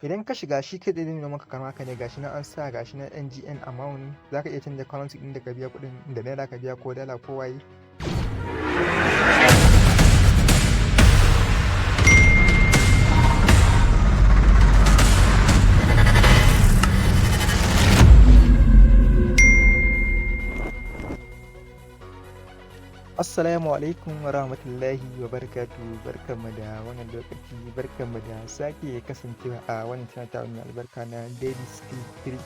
Idan ka shiga shi kai zai nuna maka kamar haka ne, gashi nan an sa gashi nan NGN amount, za ka iya canza currency ɗin da ka biya kuɗin da naira ka biya ko dala ko waye. Assalamu alaikum wa rahmatullahi wa barakatuhu. Barkanmu da wannan lokaci, barkanmu da sake kasancewa a wannan channel ta mai albarka na Daily Street.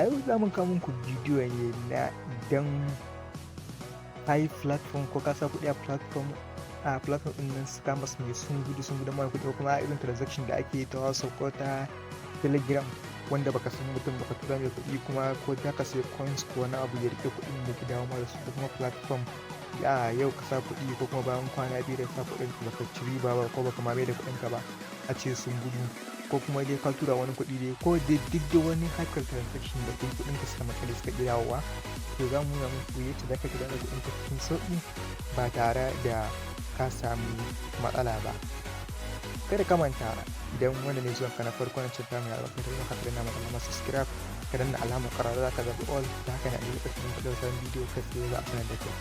A yau za mu kawo muku bidiyo ne na idan kai platform ko ka sa kuɗi a platform ɗin nan scammers ne sun gudu mara kuɗi, ko kuma irin transaction da ake ta WhatsApp ko ta Telegram wanda baka san mutum baka tura mai kuɗi kuma ko da ka sai coins ko wani abu ya rike kuɗin da dawo mara su, ko kuma platform yau ka sa kuɗi ko kuma bayan kwana biyu da sa kuɗin ka baka ci riba ba ko baka mame da kuɗin ka ba, a ce sun gudu, ko kuma dai ka tura wani kuɗi dai ko dai duk da wani harkar transaction da kai kuɗin ka suka makale suka ƙi dawowa, to za mu nuna muku yadda za ka kira da kuɗin ka cikin sauƙi ba tare da ka samu matsala ba. Kada ka manta, idan wanda ne zuwan ka na farko na cikin mai albarka da ka danna mana alamar subscribe, ka danna alamar ƙararrawa ka zaɓi all, ta haka ne a lokacin da ka ɗauka sabon bidiyo kai tsaye za a sanar da kai.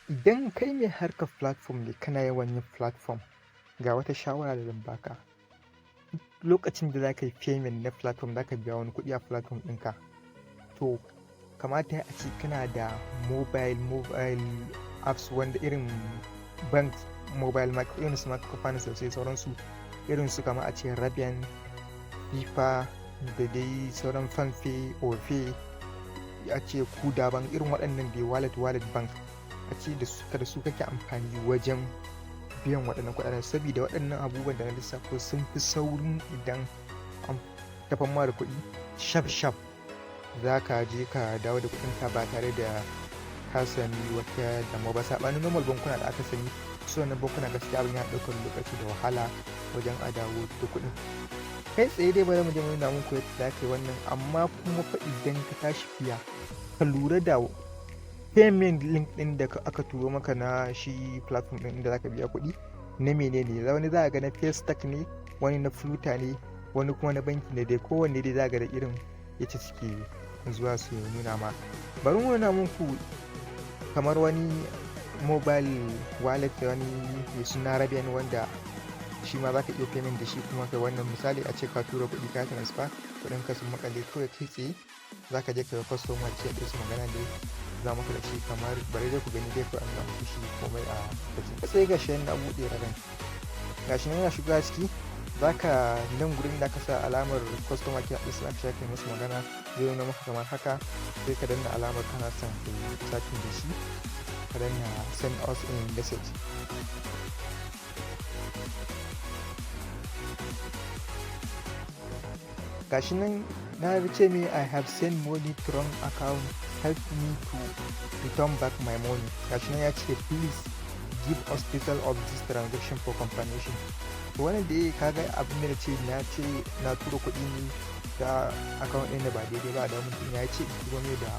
Idan kai mai harkar platform ne, kana yawan yin platform, ga wata shawara da zan baka. Lokacin da za ka yi payment na platform, za ka biya wani kuɗi a platform ɗinka, to kamata a ce kana da mobile apps wanda irin bank mobile market, irin su microfinance da sai sauransu, irin su kama a ce Rabian, FIFA da dai sauran fanfe, ofe, a ce kuda bank, irin waɗannan da wallet bank, a ce da su kake amfani wajen biyan waɗannan kuɗaɗen, saboda waɗannan abubuwan da na lissafo sun fi saurin idan an tafan ma da kuɗi shaf za ka je ka dawo da kuɗinka ba tare da ka sami wata damuwa ba, saɓanin normal bankuna da aka sani. Su wannan bankuna gaskiya abin ya ɗaukar lokaci da wahala wajen a dawo da kuɗin. Kai tsaye dai bari mu je mu nuna muku yadda za ka yi wannan, amma kuma fa idan ka tashi biya ka lura da payment link ɗin da aka turo maka na shi platform ɗin da za ka biya kuɗi na menene. Wani za a ga na Paystack ne, wani na Flutter ne, wani kuma na banki ne dai, kowanne dai za ga da irin yace suke zuwa su nuna ma. Bari mu nuna muku kamar wani mobile wallet da wani mai suna Rabian, wanda shi ma za ka iya payment da shi kuma kai wannan. Misali a ce ka tura kuɗi ka transfer, kuɗin ka sun makale, kawai kai tsaye za ka je ka ga customer ce da su magana dai za maka da shi, kamar bari dai ku gani dai ku an ga muku shi komai a cikin sai ga shi na buɗe Rabian, gashi nan yana shiga ciki. Za ka nan gurin da ka sa alamar customer care ɗin aka shafe musu magana, zai nuna maka kamar haka, sai ka danna alamar kana son ka yi chatting da shi, ka danna send us a message. Gashi nan na ce me I have sent money to wrong account, help me to return back my money. Gashi nan ya ce please give us detail of this transaction for confirmation. To wannan da kaga abin da ce na tura kuɗi ne da account ɗin da ba daidai ba, da mutum ya ce turo ne da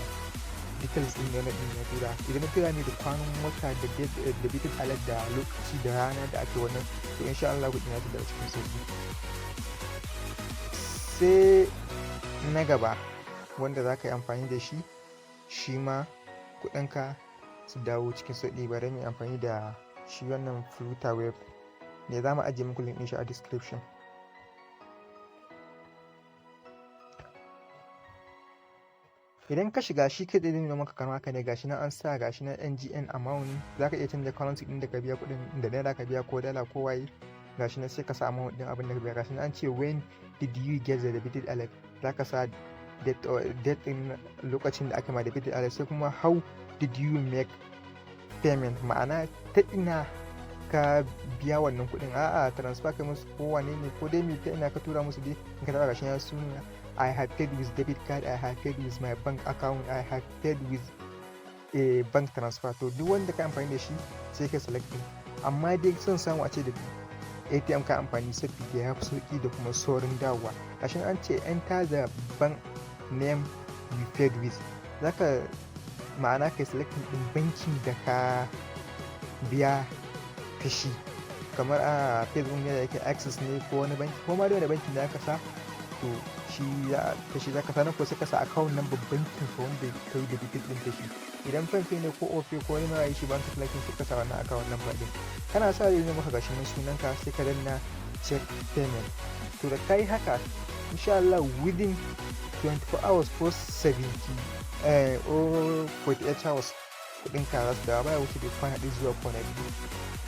details ɗin da ya tura. Idan na tura ne da kwanan wata da bitin alert da lokaci da rana da ake wannan, to insha Allah kuɗi ya tura cikin sauki. Sai na gaba wanda za ka yi amfani da shi, shi ma kuɗinka su dawo cikin sauƙi, bari mu amfani da shi wannan Flutter web ne. Za mu ajiye muku link ɗin shi a description. Idan ka shiga shi kai zai nuna maka kamar haka ne, gashi nan an sa gashi nan NGN amount, za ka iya canza currency ɗin da ka biya kuɗin da naira ka biya ko dala ko waye, gashi nan sai ka sa amount ɗin abin da ka biya. Gashi nan an ce when did you get the debited alert, za ka sa date ɗin lokacin da aka ma debited alert, sai kuma how did you make payment, ma'ana ta ina ka biya wannan kuɗin, a'a transfer kai musu ko wane ne, ko dai me ta ina ka tura musu dai. In ka taɓa gashi ya suna I have paid with debit card, I have paid with my bank account, I have paid with a bank transfer. To duk wanda ka amfani da shi sai ka selecting, amma dai son samu a ce da ATM ka amfani saboda ya fi sauki da kuma saurin dawowa. Gashin an ce enter the bank name you paid with, zaka ma'ana kai selecting ɗin bankin da ka biya ta shi, kamar a Facebook ne da yake access ne ko wani banki ko ma da wani bankin da aka sa, to shi ta shi zaka sanar ko sai ka sa account number bankin ka wanda kai da detail ɗin ta shi. Idan fanfe ne ko ofe ko wani ma yi shi bank selecting sai ka sa wannan account number ɗin, kana sa zai maka gashi nan sunanka sai ka danna check payment. To da kai haka insha Allah within 24 hours ko 70 or 48 hours kudin ka za su dawo, baya wuce da kwana ɗaya zuwa kwana biyu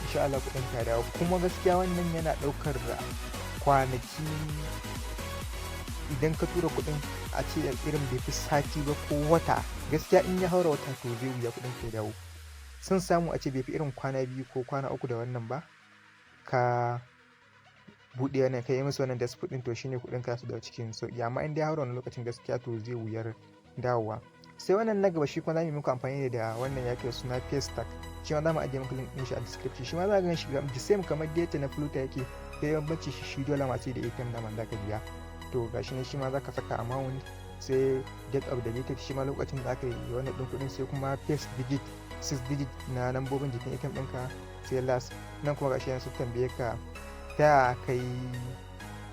insha Allah kudin ka dawo. Kuma gaskiya wannan yana ɗaukar kwanaki, idan ka tura kudin a ce irin bai fi sati ba ko wata, gaskiya in ya haura wata to zai wuya kudin ka dawo. Sun samu a ce bai fi irin kwana 2 ko kwana 3 da wannan ba ka buɗe wannan kai musu wannan desk ɗin, to shine kudin ka su dawo cikin sauki. Amma in dai haura wannan lokacin gaskiya to zai wuyar dawowa. Sai wannan na gaba shi kuma za mu yi muku amfani da wannan yake da suna Paystack, shi ma za mu ajiye muku link ɗin shi a description. Shi ma za ka gan shi the same kamar data na Flutter yake, sai bambanci shi dole masu da ATM da man za ka biya. To gashi ne shi ma za ka saka amount, sai date of deleted shi ma lokacin da aka yi wannan ɗin kuɗin, sai kuma paste digit 6 digit na lambobin jikin ATM ɗinka, sai last nan kuma gashi yanzu tambaye ka ta kai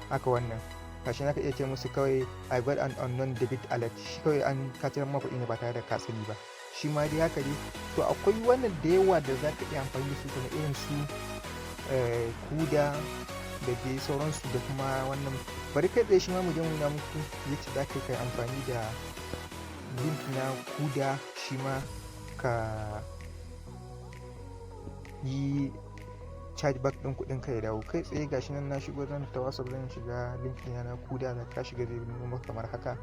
haka wannan gashi na ka iya ce musu kawai I got an unknown debit alert, shi kawai an kacirar maka kuɗi ne ba tare da ka sani ba. Shi ma dai haka dai. To akwai wannan da yawa da za ka iya amfani da su kamar irin su kuda da dai sauransu, da kuma wannan bari kai tsaye shi ma mu je mu nuna muku yadda za ka yi amfani da link na kuda, shi ma ka yi chargeback ɗin kuɗin ka ya dawo kai tsaye. Gashi nan na shigo zan ta WhatsApp, zan shiga link ɗina na kuda, da ka shiga zai nuna maka kamar haka.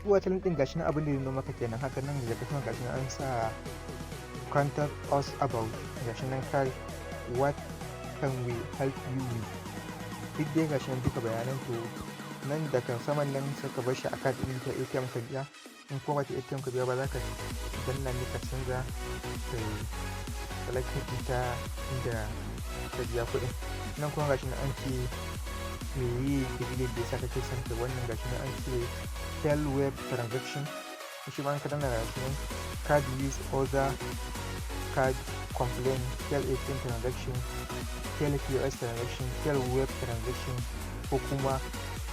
Zuwa ta link ɗin gashi nan abin da zai nuna maka kenan haka. Nan da kuma gashi nan an sa contact us about, gashi nan kai what can we help you with, duk dai gashi nan duka bayanan. To nan daga saman nan sai ka bar shi a card ɗin ta ATM ka biya, in kuma ta ATM ka biya ba za ka danna ne ka canza kai selected ita inda ka biya kuɗin. Nan kuma gashi nan an ce me yi dalilin da yasa kake son kai wannan, gashi nan an ce fail web transaction, shi ma ka danna gashi nan card use other card complain, fail ATM transaction, fail POS transaction, fail web transaction, ko kuma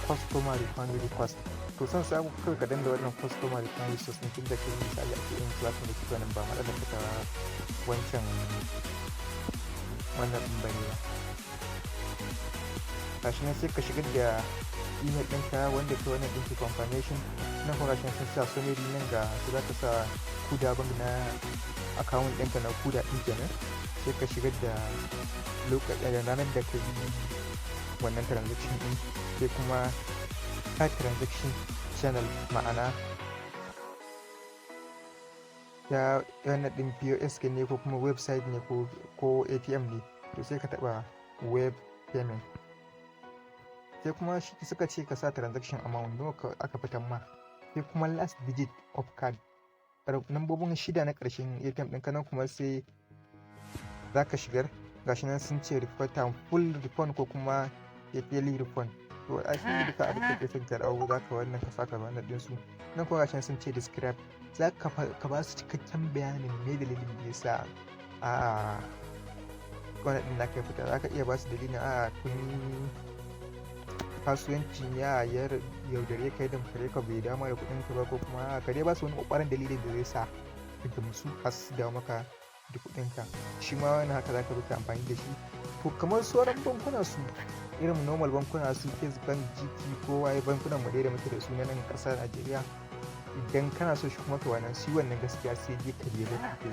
customer refund request. To son samu kawai ka danna wannan customer refund request ɗin, tun da kai misali a cikin platform da kike nan ba matsalar ka ta wancan wannan ɗin bane ba. Gashi nan sai ka shigar da email ɗinka wanda ke wannan ɗin confirmation. Nan kuma gashi sun sa summary nan ga su za ka sa kuda bank na account ɗinka na kuda ɗin kenan, sai ka shigar da lokacin da ranar da ka yi wannan transaction ɗin, sai kuma ka transaction channel, ma'ana ya wannan ɗin POS ne ko kuma website ne ko ATM ne, to sai ka taɓa web payment. Sai kuma shi suka ce ka sa transaction amount nawa aka fitan ma, sai kuma last digit of card, nambobin 6 na ƙarshen ATM ɗinka. Nan kuma sai za ka shigar, gashi nan sun ce refund, full refund ko kuma yearly refund. To a shi duka abin da ke son ka dawo za ka wannan ka saka wannan ɗinsu. Nan kuma gashi sun ce describe, za ka ba su cikakken bayanin me dalilin da yasa a wannan ɗin da ka fita. Za ka iya ba su dalilin kun kasuwanci ya yaudare kai da kare ka bai dama da kuɗin ka ba, ko kuma ka dai ba su wani ƙwaƙwaran dalilin da zai sa ka gamsu har su dawo maka da kuɗin ka. Shi ma wani haka za ka rufe amfani da shi. To kamar sauran bankuna su irin normal bankuna su First Bank, GT ko waye bankunan mu da muke da su na nan ƙasar Najeriya, idan kana so shi kuma to wannan shi wannan gaskiya sai dai ka je banki.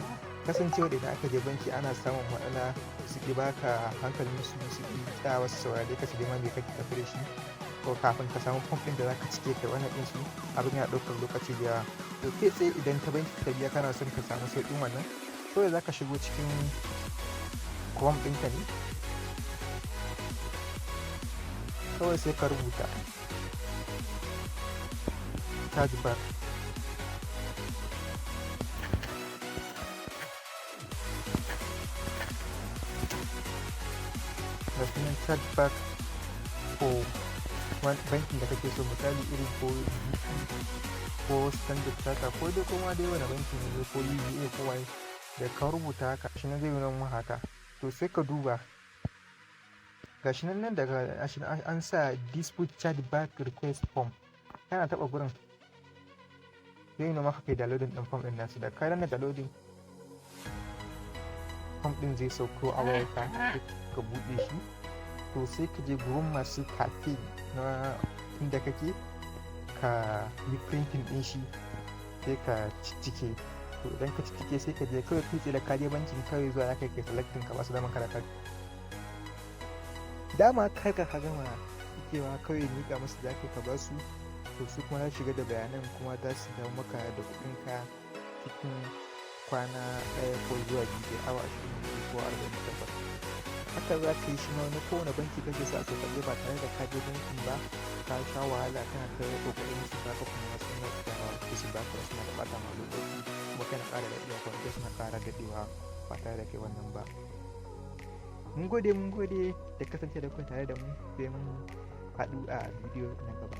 Kasancewa da idan aka je banki ana samun matsala, su ki baka hankalin su ki tsayawa su saurare ka su ma me kake tafi da shi, ko kafin ka samu form ɗin da zaka cike kai wannan ɗin su abin yana ɗaukar lokaci da yawa. To kai tsaye idan ta banki ka biya kana son ka samu sauƙin wannan, kawai zaka shigo cikin Chrome ɗinka ne, kawai sai ka rubuta chargeback, da sunan chargeback ko bankin da kake so, misali irin ko ko Standard Chartered ko dai kuma dai wani banki ne ko UBA ko wani da ka rubuta haka shi nan zai nuna mu haka. To sai ka duba gashi nan daga an sa dispute chargeback request form, kana taɓa gurin zai nuna maka kai downloading ɗin form ɗin nasu. Da ka danna downloading form ɗin zai sauko a wayarka ka buɗe shi. To sai ka je gurin masu cafe na inda kake ka yi printing ɗin shi sai ka ciccike. To idan ka ciccike sai ka je kawai kai da ka je bankin kawai zuwa ya kai selecting ka ba su daman karata dama kar ka gama cikewa kawai miƙa musu da ka ba su. To su kuma za su shiga da bayanan kuma za su dawo maka da kuɗinka cikin kwana ɗaya ko zuwa 2 awa 24 ko 48. Haka za ka yi shi ma na kowane banki kake sa so kaje ba tare da ka je bankin ba ka sha wahala kana ta kokarin su baka kuma suna da su baka suna da bata ma lokaci kuma kana ƙara daɗewa kuma suna ƙara daɗewa ba tare da kai wannan ba. Mun gode da kasance da ku tare da mu sai mun haɗu a bidiyo na gaba.